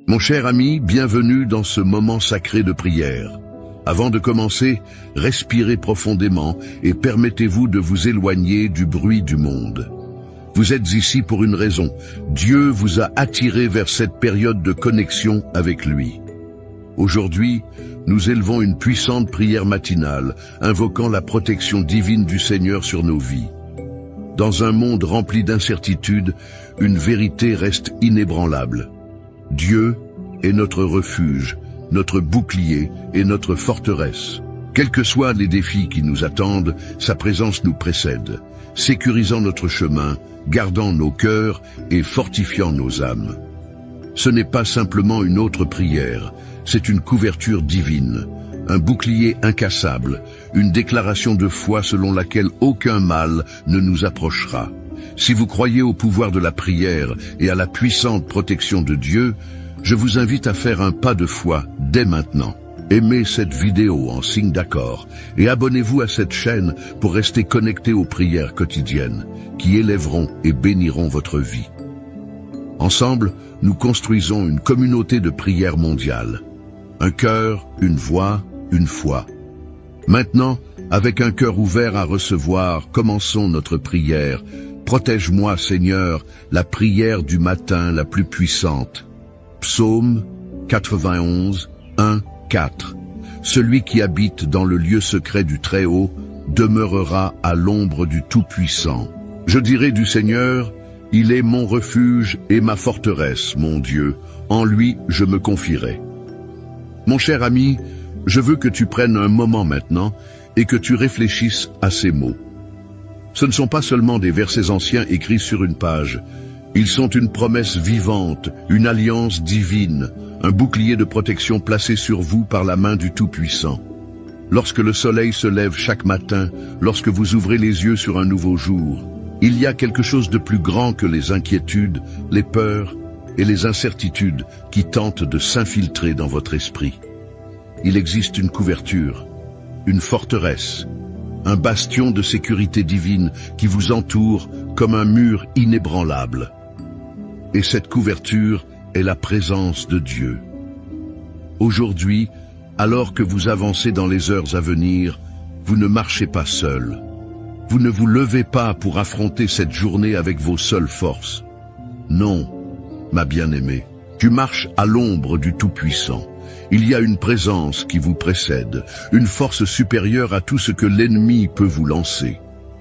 Mon cher ami, bienvenue dans ce moment sacré de prière. Avant de commencer, respirez profondément et permettez-vous de vous éloigner du bruit du monde. Vous êtes ici pour une raison. Dieu vous a attiré vers cette période de connexion avec lui. Aujourd'hui, nous élevons une puissante prière matinale, invoquant la protection divine du Seigneur sur nos vies. Dans un monde rempli d'incertitudes, une vérité reste inébranlable. Dieu est notre refuge, notre bouclier et notre forteresse. Quels que soient les défis qui nous attendent, sa présence nous précède, sécurisant notre chemin, gardant nos cœurs et fortifiant nos âmes. Ce n'est pas simplement une autre prière, c'est une couverture divine, un bouclier incassable, une déclaration de foi selon laquelle aucun mal ne nous approchera. Si vous croyez au pouvoir de la prière et à la puissante protection de Dieu, je vous invite à faire un pas de foi dès maintenant. Aimez cette vidéo en signe d'accord et abonnez-vous à cette chaîne pour rester connecté aux prières quotidiennes qui élèveront et béniront votre vie. Ensemble, nous construisons une communauté de prière mondiale. Un cœur, une voix, une foi. Maintenant, avec un cœur ouvert à recevoir, commençons notre prière. Protège-moi, Seigneur, la prière du matin la plus puissante. Psaume 91, 1, 4. Celui qui habite dans le lieu secret du Très-Haut demeurera à l'ombre du Tout-Puissant. Je dirai du Seigneur, il est mon refuge et ma forteresse, mon Dieu. En lui, je me confierai. Mon cher ami, je veux que tu prennes un moment maintenant et que tu réfléchisses à ces mots. Ce ne sont pas seulement des versets anciens écrits sur une page. Ils sont une promesse vivante, une alliance divine, un bouclier de protection placé sur vous par la main du Tout-Puissant. Lorsque le soleil se lève chaque matin, lorsque vous ouvrez les yeux sur un nouveau jour, il y a quelque chose de plus grand que les inquiétudes, les peurs et les incertitudes qui tentent de s'infiltrer dans votre esprit. Il existe une couverture, une forteresse, un bastion de sécurité divine qui vous entoure comme un mur inébranlable. Et cette couverture est la présence de Dieu. Aujourd'hui, alors que vous avancez dans les heures à venir, vous ne marchez pas seul. Vous ne vous levez pas pour affronter cette journée avec vos seules forces. Non, ma bien-aimée, tu marches à l'ombre du Tout-Puissant. Il y a une présence qui vous précède, une force supérieure à tout ce que l'ennemi peut vous lancer.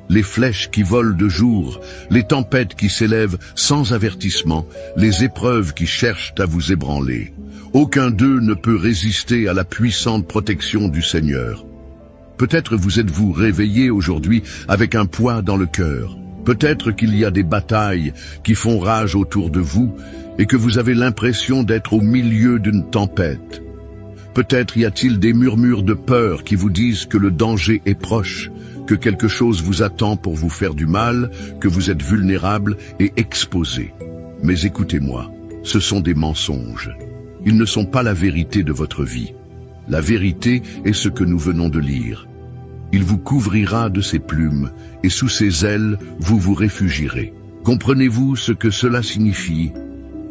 Les flèches qui volent de jour, les tempêtes qui s'élèvent sans avertissement, les épreuves qui cherchent à vous ébranler. Aucun d'eux ne peut résister à la puissante protection du Seigneur. Peut-être vous êtes-vous réveillé aujourd'hui avec un poids dans le cœur. Peut-être qu'il y a des batailles qui font rage autour de vous et que vous avez l'impression d'être au milieu d'une tempête. Peut-être y a-t-il des murmures de peur qui vous disent que le danger est proche, que quelque chose vous attend pour vous faire du mal, que vous êtes vulnérable et exposé. Mais écoutez-moi, ce sont des mensonges. Ils ne sont pas la vérité de votre vie. La vérité est ce que nous venons de lire. Il vous couvrira de ses plumes, et sous ses ailes, vous vous réfugierez. Comprenez-vous ce que cela signifie?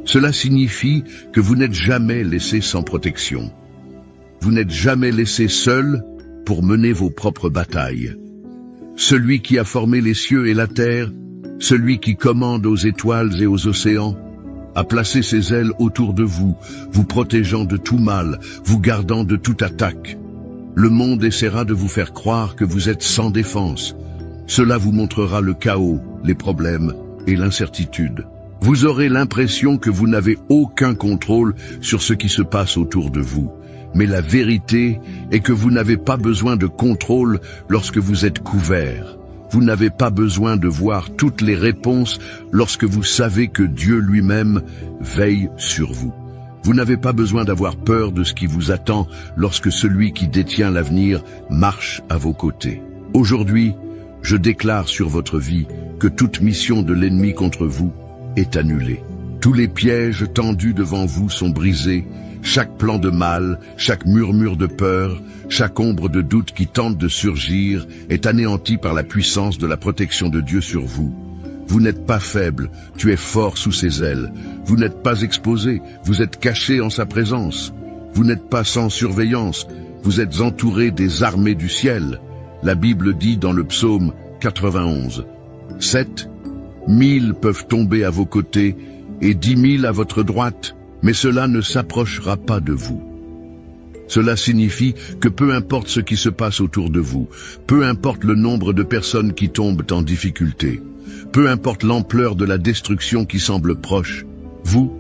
Cela signifie que vous n'êtes jamais laissé sans protection. Vous n'êtes jamais laissé seul pour mener vos propres batailles. Celui qui a formé les cieux et la terre, celui qui commande aux étoiles et aux océans, a placé ses ailes autour de vous, vous protégeant de tout mal, vous gardant de toute attaque. Le monde essaiera de vous faire croire que vous êtes sans défense. Cela vous montrera le chaos, les problèmes et l'incertitude. Vous aurez l'impression que vous n'avez aucun contrôle sur ce qui se passe autour de vous. Mais la vérité est que vous n'avez pas besoin de contrôle lorsque vous êtes couvert. Vous n'avez pas besoin de voir toutes les réponses lorsque vous savez que Dieu lui-même veille sur vous. Vous n'avez pas besoin d'avoir peur de ce qui vous attend lorsque celui qui détient l'avenir marche à vos côtés. Aujourd'hui, je déclare sur votre vie que toute mission de l'ennemi contre vous est annulée. Tous les pièges tendus devant vous sont brisés. Chaque plan de mal, chaque murmure de peur, chaque ombre de doute qui tente de surgir est anéanti par la puissance de la protection de Dieu sur vous. Vous n'êtes pas faible, tu es fort sous ses ailes. Vous n'êtes pas exposé, vous êtes caché en sa présence. Vous n'êtes pas sans surveillance, vous êtes entouré des armées du ciel. La Bible dit dans le psaume 91, 7 000 peuvent tomber à vos côtés et 10 000 à votre droite, mais cela ne s'approchera pas de vous. Cela signifie que peu importe ce qui se passe autour de vous, peu importe le nombre de personnes qui tombent en difficulté, peu importe l'ampleur de la destruction qui semble proche, vous,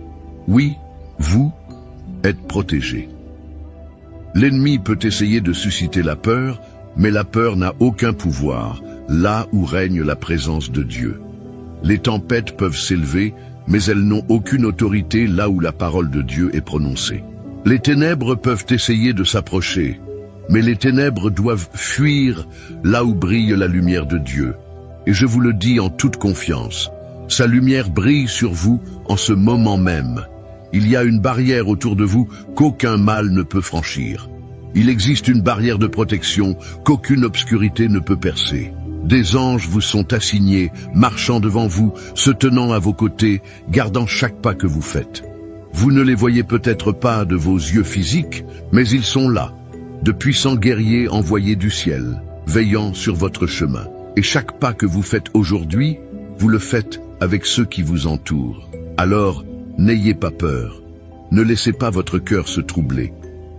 oui, vous, êtes protégés. L'ennemi peut essayer de susciter la peur, mais la peur n'a aucun pouvoir, là où règne la présence de Dieu. Les tempêtes peuvent s'élever, mais elles n'ont aucune autorité là où la parole de Dieu est prononcée. Les ténèbres peuvent essayer de s'approcher, mais les ténèbres doivent fuir là où brille la lumière de Dieu. Et je vous le dis en toute confiance, sa lumière brille sur vous en ce moment même. Il y a une barrière autour de vous qu'aucun mal ne peut franchir. Il existe une barrière de protection qu'aucune obscurité ne peut percer. Des anges vous sont assignés, marchant devant vous, se tenant à vos côtés, gardant chaque pas que vous faites. Vous ne les voyez peut-être pas de vos yeux physiques, mais ils sont là, de puissants guerriers envoyés du ciel, veillant sur votre chemin. Et chaque pas que vous faites aujourd'hui, vous le faites avec ceux qui vous entourent. Alors, n'ayez pas peur. Ne laissez pas votre cœur se troubler.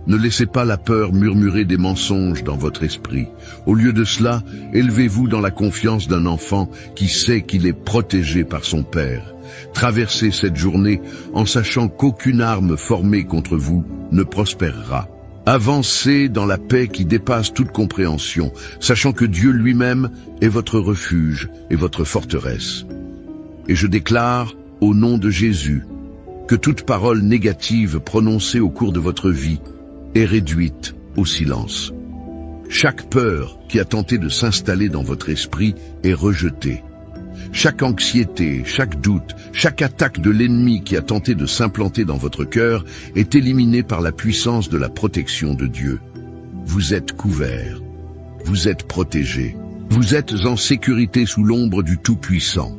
Ne laissez pas la peur murmurer des mensonges dans votre esprit. Au lieu de cela, élevez-vous dans la confiance d'un enfant qui sait qu'il est protégé par son Père. Traversez cette journée en sachant qu'aucune arme formée contre vous ne prospérera. Avancez dans la paix qui dépasse toute compréhension, sachant que Dieu lui-même est votre refuge et votre forteresse. Et je déclare, au nom de Jésus, que toute parole négative prononcée au cours de votre vie est réduite au silence. Chaque peur qui a tenté de s'installer dans votre esprit est rejetée. Chaque anxiété, chaque doute, chaque attaque de l'ennemi qui a tenté de s'implanter dans votre cœur est éliminée par la puissance de la protection de Dieu. Vous êtes couverts, vous êtes protégés, vous êtes en sécurité sous l'ombre du Tout-Puissant.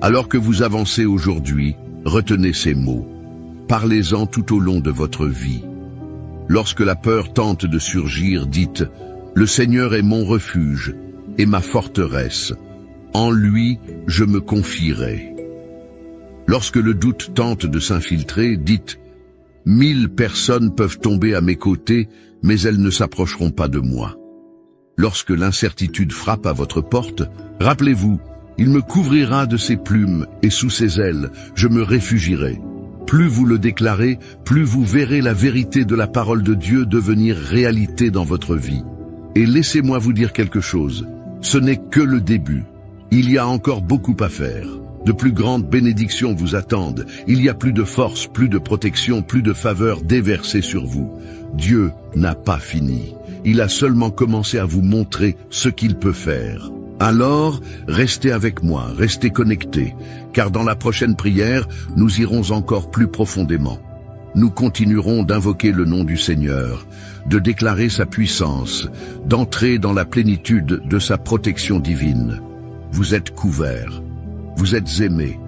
Alors que vous avancez aujourd'hui, retenez ces mots. Parlez-en tout au long de votre vie. Lorsque la peur tente de surgir, dites « Le Seigneur est mon refuge et ma forteresse. En lui, je me confierai. » Lorsque le doute tente de s'infiltrer, dites « 1000 personnes peuvent tomber à mes côtés, mais elles ne s'approcheront pas de moi. » Lorsque l'incertitude frappe à votre porte, rappelez-vous, il me couvrira de ses plumes et sous ses ailes, je me réfugierai. Plus vous le déclarez, plus vous verrez la vérité de la parole de Dieu devenir réalité dans votre vie. Et laissez-moi vous dire quelque chose, ce n'est que le début. Il y a encore beaucoup à faire. De plus grandes bénédictions vous attendent. Il y a plus de force, plus de protection, plus de faveur déversée sur vous. Dieu n'a pas fini. Il a seulement commencé à vous montrer ce qu'il peut faire. Alors, restez avec moi, restez connectés, car dans la prochaine prière, nous irons encore plus profondément. Nous continuerons d'invoquer le nom du Seigneur, de déclarer sa puissance, d'entrer dans la plénitude de sa protection divine. Vous êtes couverts, vous êtes aimés,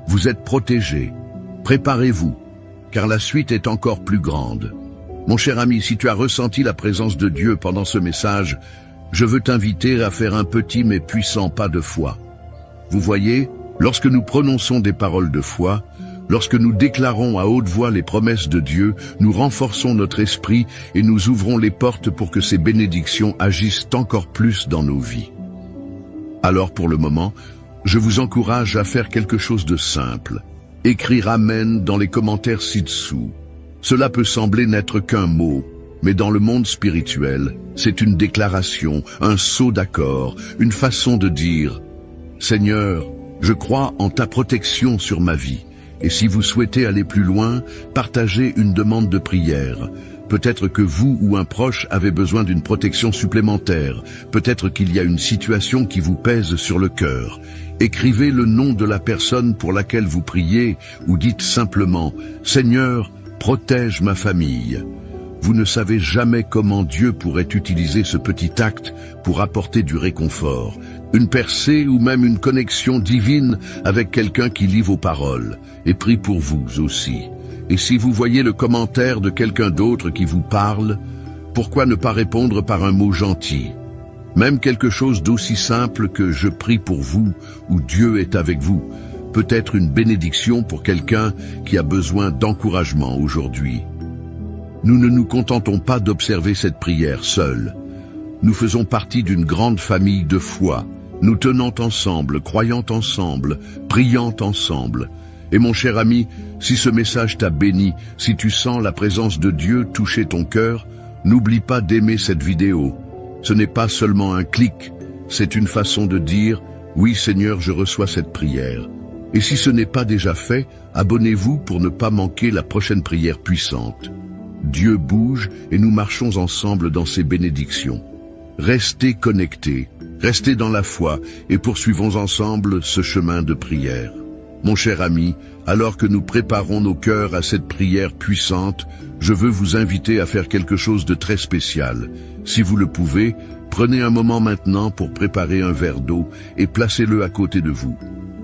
vous êtes protégés. Préparez-vous, car la suite est encore plus grande. Mon cher ami, si tu as ressenti la présence de Dieu pendant ce message, je veux t'inviter à faire un petit mais puissant pas de foi. Vous voyez, lorsque nous prononçons des paroles de foi, lorsque nous déclarons à haute voix les promesses de Dieu, nous renforçons notre esprit et nous ouvrons les portes pour que ces bénédictions agissent encore plus dans nos vies. Alors pour le moment, je vous encourage à faire quelque chose de simple. Écrire Amen dans les commentaires ci-dessous. Cela peut sembler n'être qu'un mot, mais dans le monde spirituel, c'est une déclaration, un saut d'accord, une façon de dire « Seigneur, je crois en ta protection sur ma vie. » Et si vous souhaitez aller plus loin, partagez une demande de prière. Peut-être que vous ou un proche avez besoin d'une protection supplémentaire. Peut-être qu'il y a une situation qui vous pèse sur le cœur. Écrivez le nom de la personne pour laquelle vous priez ou dites simplement « Seigneur, protège ma famille ». Vous ne savez jamais comment Dieu pourrait utiliser ce petit acte pour apporter du réconfort, une percée ou même une connexion divine avec quelqu'un qui lit vos paroles et prie pour vous aussi. Et si vous voyez le commentaire de quelqu'un d'autre qui vous parle, pourquoi ne pas répondre par un mot gentil? Même quelque chose d'aussi simple que « je prie pour vous » ou « Dieu est avec vous » peut être une bénédiction pour quelqu'un qui a besoin d'encouragement aujourd'hui. Nous ne nous contentons pas d'observer cette prière seule. Nous faisons partie d'une grande famille de foi, nous tenant ensemble, croyant ensemble, priant ensemble. Et mon cher ami, si ce message t'a béni, si tu sens la présence de Dieu toucher ton cœur, n'oublie pas d'aimer cette vidéo. Ce n'est pas seulement un clic, c'est une façon de dire « Oui Seigneur, je reçois cette prière ». Et si ce n'est pas déjà fait, abonnez-vous pour ne pas manquer la prochaine prière puissante. Dieu bouge et nous marchons ensemble dans ses bénédictions. Restez connectés, restez dans la foi et poursuivons ensemble ce chemin de prière. Mon cher ami, alors que nous préparons nos cœurs à cette prière puissante, je veux vous inviter à faire quelque chose de très spécial. Si vous le pouvez, prenez un moment maintenant pour préparer un verre d'eau et placez-le à côté de vous.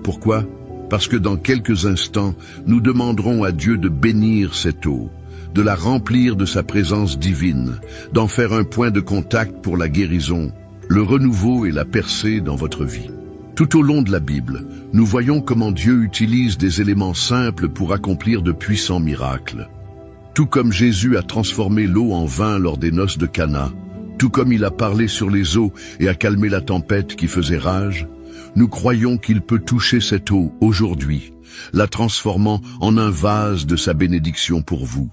Pourquoi? Parce que dans quelques instants, nous demanderons à Dieu de bénir cette eau, de la remplir de sa présence divine, d'en faire un point de contact pour la guérison, le renouveau et la percée dans votre vie. Tout au long de la Bible, nous voyons comment Dieu utilise des éléments simples pour accomplir de puissants miracles. Tout comme Jésus a transformé l'eau en vin lors des noces de Cana, tout comme il a parlé sur les eaux et a calmé la tempête qui faisait rage, nous croyons qu'il peut toucher cette eau aujourd'hui, la transformant en un vase de sa bénédiction pour vous.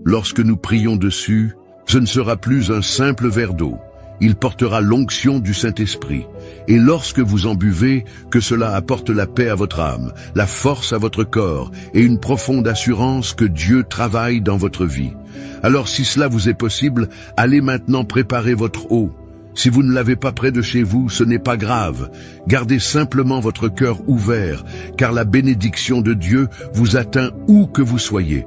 Lorsque nous prions dessus, ce ne sera plus un simple verre d'eau. Il portera l'onction du Saint-Esprit. Et lorsque vous en buvez, que cela apporte la paix à votre âme, la force à votre corps et une profonde assurance que Dieu travaille dans votre vie. Alors si cela vous est possible, allez maintenant préparer votre eau. Si vous ne l'avez pas près de chez vous, ce n'est pas grave. Gardez simplement votre cœur ouvert, car la bénédiction de Dieu vous atteint où que vous soyez.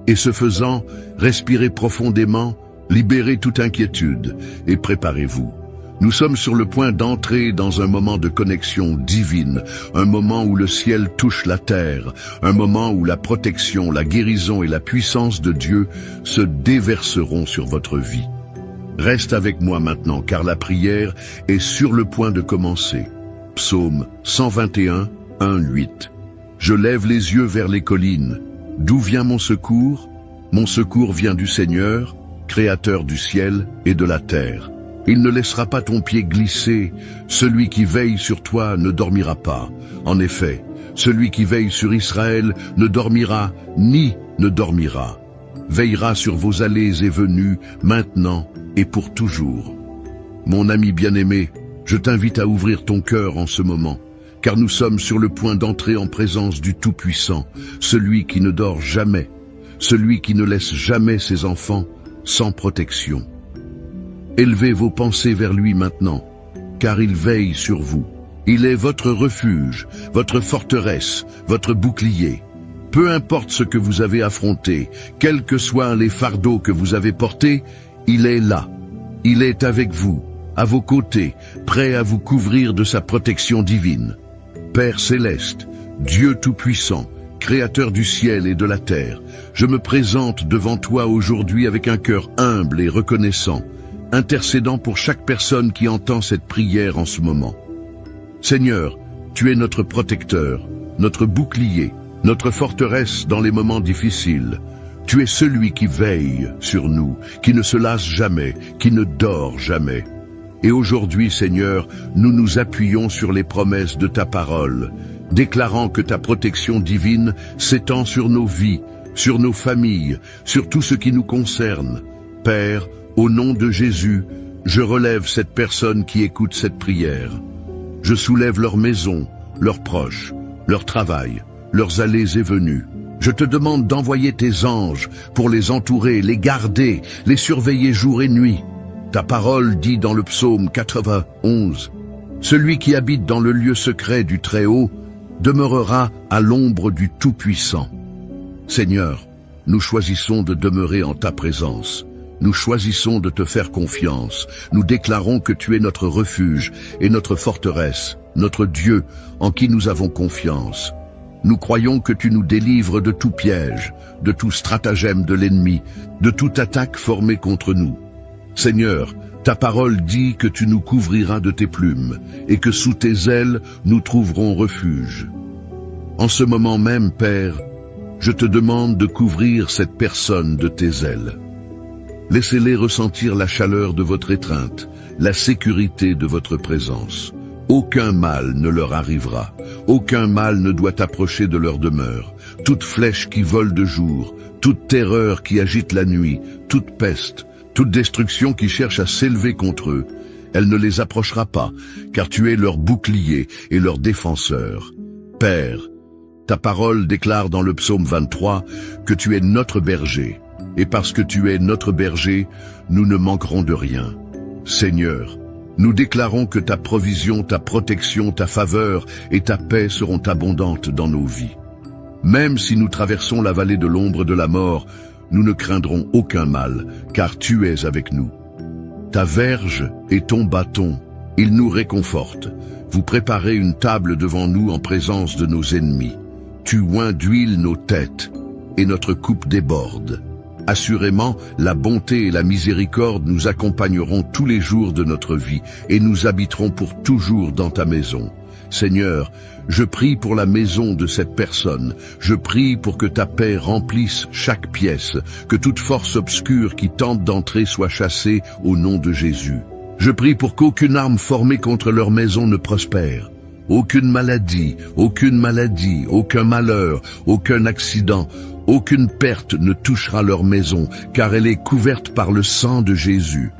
Et ce faisant, respirez profondément, libérez toute inquiétude et préparez-vous. Nous sommes sur le point d'entrer dans un moment de connexion divine, un moment où le ciel touche la terre, un moment où la protection, la guérison et la puissance de Dieu se déverseront sur votre vie. Reste avec moi maintenant, car la prière est sur le point de commencer. Psaume 121, 1-8. Je lève les yeux vers les collines. D'où vient mon secours? Mon secours vient du Seigneur, Créateur du ciel et de la terre. Il ne laissera pas ton pied glisser. Celui qui veille sur toi ne dormira pas. En effet, celui qui veille sur Israël ne dormira ni ne dormira. Veillera sur vos allées et venues, maintenant et pour toujours. Mon ami bien-aimé, je t'invite à ouvrir ton cœur en ce moment, car nous sommes sur le point d'entrer en présence du Tout-Puissant, celui qui ne dort jamais, celui qui ne laisse jamais ses enfants sans protection. Élevez vos pensées vers lui maintenant, car il veille sur vous. Il est votre refuge, votre forteresse, votre bouclier. Peu importe ce que vous avez affronté, quels que soient les fardeaux que vous avez portés, il est là. Il est avec vous, à vos côtés, prêt à vous couvrir de sa protection divine. Père céleste, Dieu tout-puissant, Créateur du ciel et de la terre, je me présente devant toi aujourd'hui avec un cœur humble et reconnaissant, intercédant pour chaque personne qui entend cette prière en ce moment. Seigneur, tu es notre protecteur, notre bouclier, notre forteresse dans les moments difficiles. Tu es celui qui veille sur nous, qui ne se lasse jamais, qui ne dort jamais. Et aujourd'hui, Seigneur, nous nous appuyons sur les promesses de ta parole, déclarant que ta protection divine s'étend sur nos vies, sur nos familles, sur tout ce qui nous concerne. Père, au nom de Jésus, je relève cette personne qui écoute cette prière. Je soulève leur maison, leurs proches, leur travail, leurs allées et venues. Je te demande d'envoyer tes anges pour les entourer, les garder, les surveiller jour et nuit. Ta parole dit dans le psaume 91, « Celui qui habite dans le lieu secret du Très-Haut demeurera à l'ombre du Tout-Puissant. » Seigneur, nous choisissons de demeurer en ta présence. Nous choisissons de te faire confiance. Nous déclarons que tu es notre refuge et notre forteresse, notre Dieu en qui nous avons confiance. Nous croyons que tu nous délivres de tout piège, de tout stratagème de l'ennemi, de toute attaque formée contre nous. Seigneur, ta parole dit que tu nous couvriras de tes plumes et que sous tes ailes nous trouverons refuge. En ce moment même, Père, je te demande de couvrir cette personne de tes ailes. Laissez-les ressentir la chaleur de votre étreinte, la sécurité de votre présence. Aucun mal ne leur arrivera, aucun mal ne doit approcher de leur demeure. Toute flèche qui vole de jour, toute terreur qui agite la nuit, toute peste, toute destruction qui cherche à s'élever contre eux, elle ne les approchera pas, car tu es leur bouclier et leur défenseur. Père, ta parole déclare dans le psaume 23 que tu es notre berger. Et parce que tu es notre berger, nous ne manquerons de rien. Seigneur, nous déclarons que ta provision, ta protection, ta faveur et ta paix seront abondantes dans nos vies. Même si nous traversons la vallée de l'ombre de la mort, nous ne craindrons aucun mal, car tu es avec nous. Ta verge et ton bâton, ils nous réconfortent. Vous préparez une table devant nous en présence de nos ennemis. Tu oins d'huile nos têtes, et notre coupe déborde. Assurément, la bonté et la miséricorde nous accompagneront tous les jours de notre vie et nous habiterons pour toujours dans ta maison. Seigneur, je prie pour la maison de cette personne. Je prie pour que ta paix remplisse chaque pièce, que toute force obscure qui tente d'entrer soit chassée au nom de Jésus. Je prie pour qu'aucune arme formée contre leur maison ne prospère. Aucune maladie, aucun malheur, aucun accident, aucune perte ne touchera leur maison, car elle est couverte par le sang de Jésus.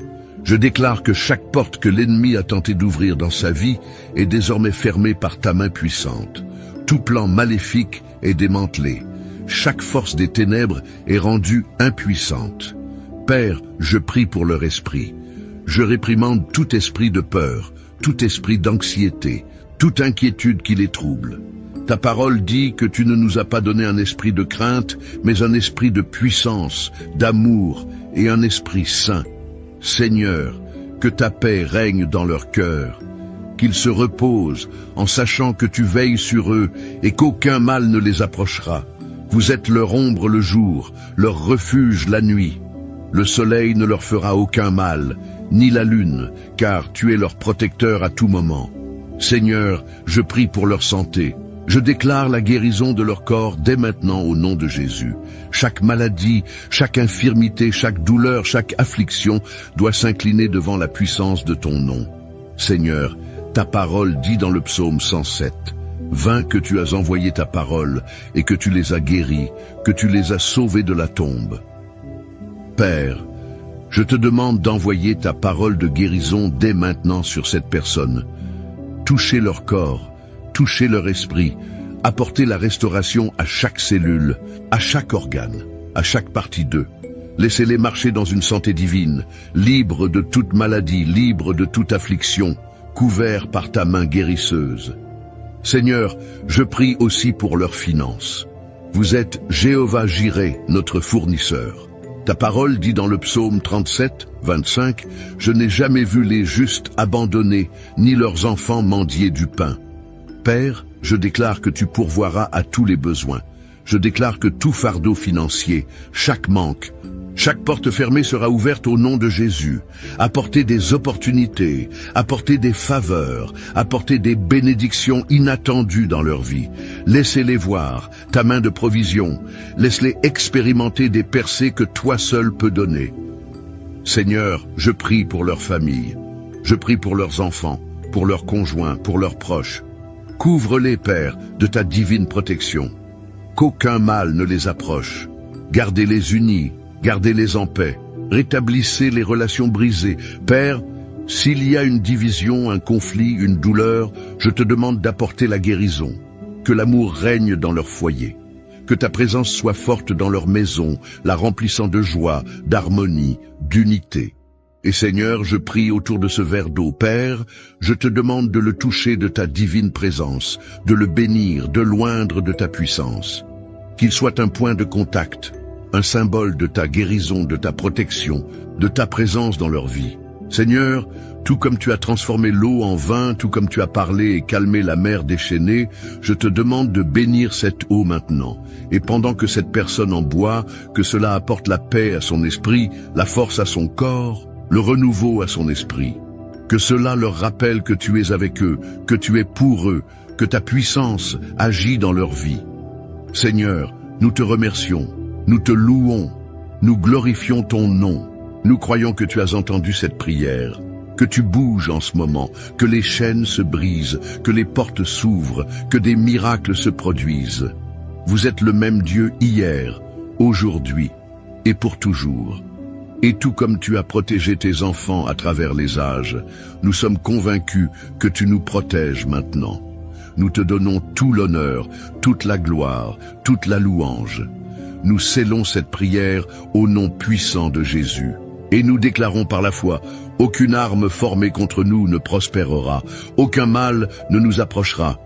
Je déclare que chaque porte que l'ennemi a tenté d'ouvrir dans sa vie est désormais fermée par ta main puissante. Tout plan maléfique est démantelé. Chaque force des ténèbres est rendue impuissante. Père, je prie pour leur esprit. Je réprimande tout esprit de peur, tout esprit d'anxiété, toute inquiétude qui les trouble. Ta parole dit que tu ne nous as pas donné un esprit de crainte, mais un esprit de puissance, d'amour et un esprit saint. Seigneur, que ta paix règne dans leur cœur, qu'ils se reposent en sachant que tu veilles sur eux et qu'aucun mal ne les approchera. Vous êtes leur ombre le jour, leur refuge la nuit. Le soleil ne leur fera aucun mal, ni la lune, car tu es leur protecteur à tout moment. Seigneur, je prie pour leur santé. Je déclare la guérison de leur corps dès maintenant au nom de Jésus. Chaque maladie, chaque infirmité, chaque douleur, chaque affliction doit s'incliner devant la puissance de ton nom. Seigneur, ta parole dit dans le psaume 107, « Vain que tu as envoyé ta parole et que tu les as guéris, que tu les as sauvés de la tombe. » Père, je te demande d'envoyer ta parole de guérison dès maintenant sur cette personne. Touchez leur corps, touchez leur esprit, apportez la restauration à chaque cellule, à chaque organe, à chaque partie d'eux. Laissez-les marcher dans une santé divine, libres de toute maladie, libres de toute affliction, couverts par ta main guérisseuse. Seigneur, je prie aussi pour leurs finances. Vous êtes Jéhovah Jireh, notre fournisseur. Ta parole dit dans le psaume 37, 25, « Je n'ai jamais vu les justes abandonnés, ni leurs enfants mendier du pain. » Père, je déclare que tu pourvoiras à tous les besoins. Je déclare que tout fardeau financier, chaque manque, chaque porte fermée sera ouverte au nom de Jésus. Apportez des opportunités, apportez des faveurs, apportez des bénédictions inattendues dans leur vie. Laissez-les voir ta main de provision. Laisse-les expérimenter des percées que toi seul peux donner. Seigneur, je prie pour leurs familles. Je prie pour leurs enfants, pour leurs conjoints, pour leurs proches. Couvre-les, Père, de ta divine protection. Qu'aucun mal ne les approche. Gardez-les unis. Gardez-les en paix, rétablissez les relations brisées. Père, s'il y a une division, un conflit, une douleur, je te demande d'apporter la guérison, que l'amour règne dans leur foyer, que ta présence soit forte dans leur maison, la remplissant de joie, d'harmonie, d'unité. Et Seigneur, je prie autour de ce verre d'eau. Père, je te demande de le toucher de ta divine présence, de le bénir, de l'oindre de ta puissance. Qu'il soit un point de contact, un symbole de ta guérison, de ta protection, de ta présence dans leur vie. Seigneur, tout comme tu as transformé l'eau en vin, tout comme tu as parlé et calmé la mer déchaînée, je te demande de bénir cette eau maintenant. Et pendant que cette personne en boit, que cela apporte la paix à son esprit, la force à son corps, le renouveau à son esprit. Que cela leur rappelle que tu es avec eux, que tu es pour eux, que ta puissance agit dans leur vie. Seigneur, nous te remercions, nous te louons, nous glorifions ton nom. Nous croyons que tu as entendu cette prière, que tu bouges en ce moment, que les chaînes se brisent, que les portes s'ouvrent, que des miracles se produisent. Vous êtes le même Dieu hier, aujourd'hui et pour toujours. Et tout comme tu as protégé tes enfants à travers les âges, nous sommes convaincus que tu nous protèges maintenant. Nous te donnons tout l'honneur, toute la gloire, toute la louange. Nous scellons cette prière au nom puissant de Jésus. Et nous déclarons par la foi, aucune arme formée contre nous ne prospérera, aucun mal ne nous approchera.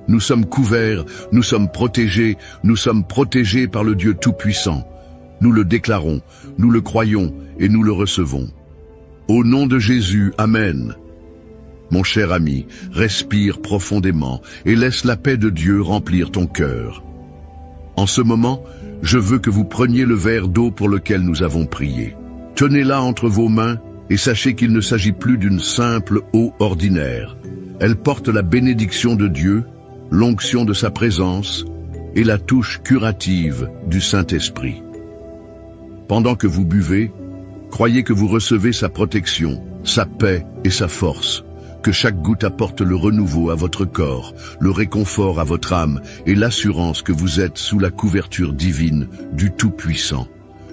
Nous sommes couverts, nous sommes protégés par le Dieu Tout-Puissant. Nous le déclarons, nous le croyons et nous le recevons. Au nom de Jésus, Amen. Mon cher ami, respire profondément et laisse la paix de Dieu remplir ton cœur. En ce moment, je veux que vous preniez le verre d'eau pour lequel nous avons prié. Tenez-la entre vos mains et sachez qu'il ne s'agit plus d'une simple eau ordinaire. Elle porte la bénédiction de Dieu, l'onction de sa présence et la touche curative du Saint-Esprit. Pendant que vous buvez, croyez que vous recevez sa protection, sa paix et sa force, que chaque goutte apporte le renouveau à votre corps, le réconfort à votre âme et l'assurance que vous êtes sous la couverture divine du Tout-Puissant.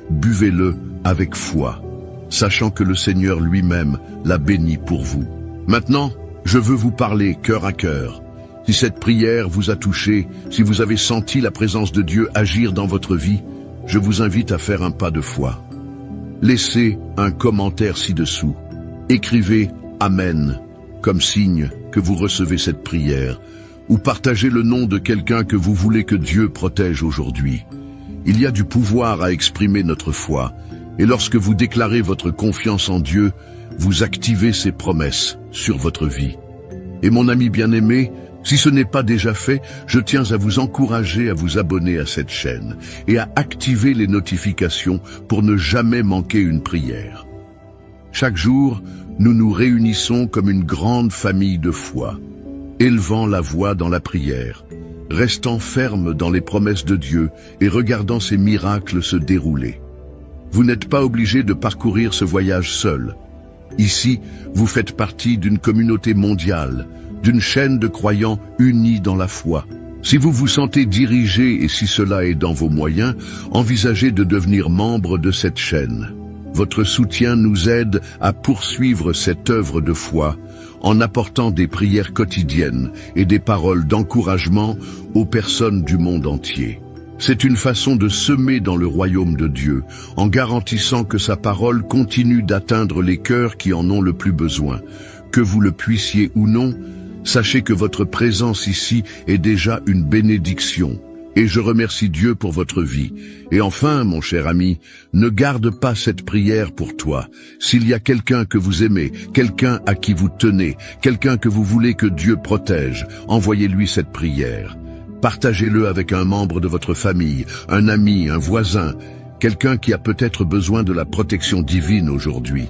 Buvez-le avec foi, sachant que le Seigneur lui-même l'a béni pour vous. Maintenant, je veux vous parler cœur à cœur. Si cette prière vous a touché, si vous avez senti la présence de Dieu agir dans votre vie, je vous invite à faire un pas de foi. Laissez un commentaire ci-dessous. Écrivez « Amen » comme signe que vous recevez cette prière, ou partagez le nom de quelqu'un que vous voulez que Dieu protège aujourd'hui. Il y a du pouvoir à exprimer notre foi, et lorsque vous déclarez votre confiance en Dieu, vous activez ses promesses sur votre vie. Et mon ami bien-aimé, si ce n'est pas déjà fait, je tiens à vous encourager à vous abonner à cette chaîne et à activer les notifications pour ne jamais manquer une prière. Chaque jour, nous nous réunissons comme une grande famille de foi, élevant la voix dans la prière, restant ferme dans les promesses de Dieu et regardant ses miracles se dérouler. Vous n'êtes pas obligé de parcourir ce voyage seul. Ici, vous faites partie d'une communauté mondiale, d'une chaîne de croyants unis dans la foi. Si vous vous sentez dirigé et si cela est dans vos moyens, envisagez de devenir membre de cette chaîne. Votre soutien nous aide à poursuivre cette œuvre de foi en apportant des prières quotidiennes et des paroles d'encouragement aux personnes du monde entier. C'est une façon de semer dans le royaume de Dieu, en garantissant que sa parole continue d'atteindre les cœurs qui en ont le plus besoin. Que vous le puissiez ou non, sachez que votre présence ici est déjà une bénédiction. Et je remercie Dieu pour votre vie. Et enfin, mon cher ami, ne garde pas cette prière pour toi. S'il y a quelqu'un que vous aimez, quelqu'un à qui vous tenez, quelqu'un que vous voulez que Dieu protège, envoyez-lui cette prière. Partagez-le avec un membre de votre famille, un ami, un voisin, quelqu'un qui a peut-être besoin de la protection divine aujourd'hui.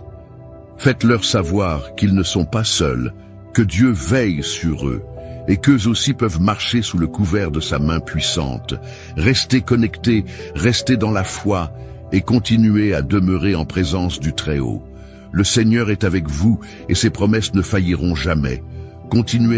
Faites-leur savoir qu'ils ne sont pas seuls, que Dieu veille sur eux, et qu'eux aussi peuvent marcher sous le couvert de sa main puissante. Restez connectés, restez dans la foi et continuez à demeurer en présence du Très-Haut. Le Seigneur est avec vous et ses promesses ne failliront jamais. Continuez